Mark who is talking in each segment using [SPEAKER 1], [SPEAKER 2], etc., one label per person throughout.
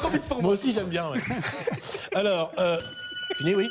[SPEAKER 1] trop vite pour
[SPEAKER 2] Moi
[SPEAKER 1] moi.
[SPEAKER 2] aussi, j'aime bien, ouais. Alors, fini, oui.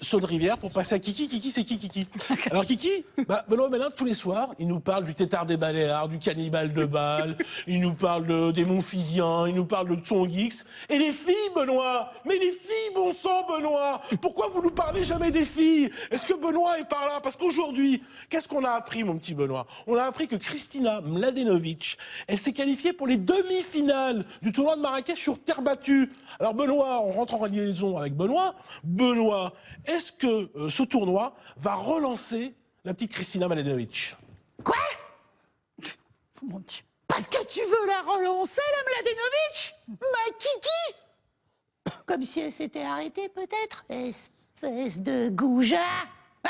[SPEAKER 2] Saut de rivière pour passer à Kiki. Kiki, c'est qui, Kiki? Alors, Kiki, Benoît Ménin, tous les soirs, il nous parle du tétard des Baléares, du cannibale de Bâle, il nous parle des Montfisiens, il nous parle de Tsongix. Et les filles, Benoît! Mais les filles, bon sang, Benoît! Pourquoi vous nous parlez jamais des filles? Est-ce que Benoît est par là? Parce qu'aujourd'hui, qu'est-ce qu'on a appris, mon petit Benoît? On a appris que Kristina Mladenovic, elle s'est qualifiée pour les demi-finales du tournoi de Marrakech sur terre battue. Alors, Benoît, on rentre en liaison avec Benoît. Benoît, est-ce que ce tournoi va relancer la petite Kristina Mladenovic?
[SPEAKER 3] Quoi? Parce que tu veux la relancer, la Mladenovic? Ma Kiki? Comme si elle s'était arrêtée, peut-être? Espèce de goujat. Hein?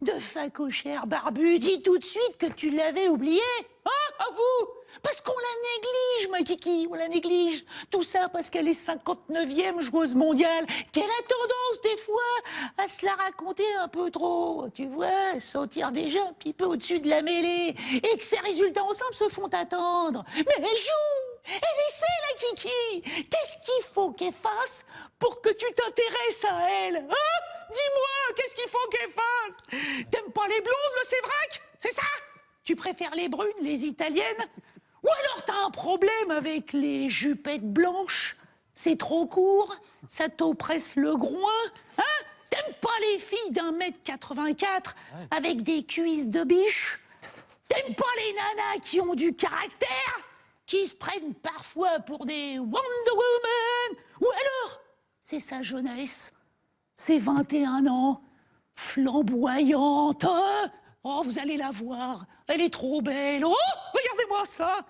[SPEAKER 3] De facochère barbu, dis tout de suite que tu l'avais oublié. Hein, à vous? Parce qu'on la néglige, ma Kiki, on la néglige. Tout ça parce qu'elle est 59e joueuse mondiale, qu'elle a tendance des fois à se la raconter un peu trop, tu vois, sentir déjà un petit peu au-dessus de la mêlée, et que ses résultats ensemble se font attendre. Mais elle joue, elle essaie, la Kiki. Qu'est-ce qu'il faut qu'elle fasse pour que tu t'intéresses à elle, hein? Dis-moi, qu'est-ce qu'il faut qu'elle fasse? T'aimes pas les blondes, le Sévrac? C'est ça? Tu préfères les brunes, les italiennes? Ou alors t'as un problème avec les jupettes blanches? C'est trop court? Ça t'oppresse le groin? Hein? T'aimes pas les filles d'1m84 avec des cuisses de biche? T'aimes pas les nanas qui ont du caractère? Qui se prennent parfois pour des Wonder Woman? Ou alors, c'est sa jeunesse, ses 21 ans, flamboyante, hein? Oh, vous allez la voir, elle est trop belle. Oh, regardez-moi ça.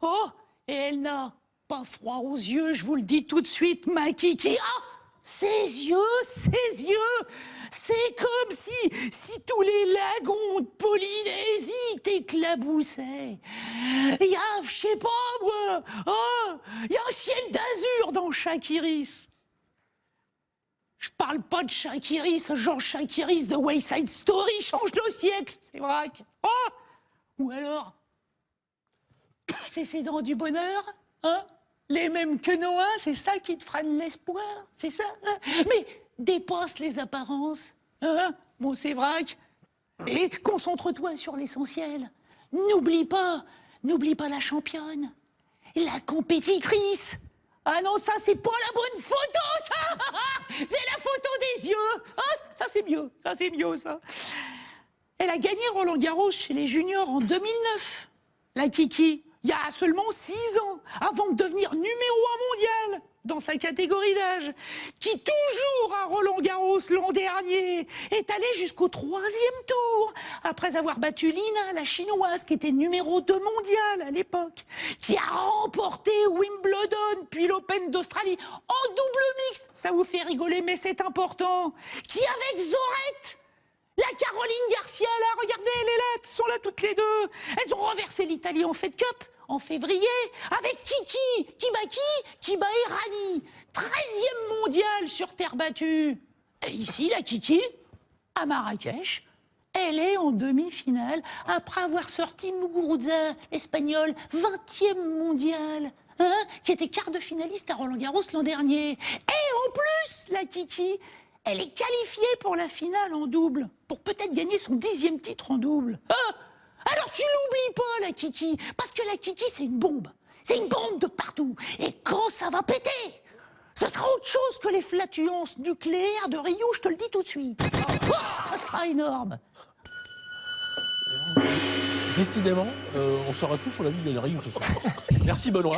[SPEAKER 3] Oh, et elle n'a pas froid aux yeux, je vous le dis tout de suite, ma Kiki. Ah, ses yeux, c'est comme si tous les lagons de Polynésie t'éclaboussaient. Il y a, je sais pas moi, oh, il y a un ciel d'azur dans chaque iris. Je parle pas de chaque iris, genre chaque iris de West Side Story change de siècle, c'est vrai. Oh, ou alors, c'est ses dents du bonheur, hein? Les mêmes que Noah, c'est ça qui te fera de l'espoir, c'est ça, hein? Mais dépasse les apparences, hein? Bon, c'est vrai. Et concentre-toi sur l'essentiel. N'oublie pas la championne, la compétitrice. Ah non, ça, c'est pas la bonne photo, ça. C'est la photo des yeux. Ah, ça, c'est mieux, ça. Elle a gagné Roland-Garros chez les juniors en 2009. La Kiki, il y a seulement 6 ans, avant de devenir numéro 1 mondial dans sa catégorie d'âge, qui toujours à Roland-Garros l'an dernier est allée jusqu'au 3e tour, après avoir battu Lina, la chinoise, qui était numéro 2 mondial à l'époque, qui a remporté Wimbledon, puis l'Open d'Australie, en double mixte, ça vous fait rigoler, mais c'est important, qui avec Zorette, la Caroline Garcia, là, regardez, elle est là, elles sont là toutes les deux. Elles ont renversé l'Italie en Fed Cup en février avec Kiki, qui bat Errani, 13e mondial sur terre battue. Et ici, la Kiki, à Marrakech, elle est en demi-finale après avoir sorti Muguruza, espagnol, 20e mondial, hein, qui était quart de finaliste à Roland-Garros l'an dernier. Et en plus, la Kiki, elle est qualifiée pour la finale en double, pour peut-être gagner son 10e titre en double. Ah, alors tu l'oublies pas, la Kiki, parce que la Kiki, c'est une bombe. C'est une bombe de partout. Et quand ça va péter, ce sera autre chose que les flatulences nucléaires de Rio, je te le dis tout de suite. Oh, ça sera énorme.
[SPEAKER 2] Décidément, on saura tout sur la ville de Rio ce soir. Merci Benoît.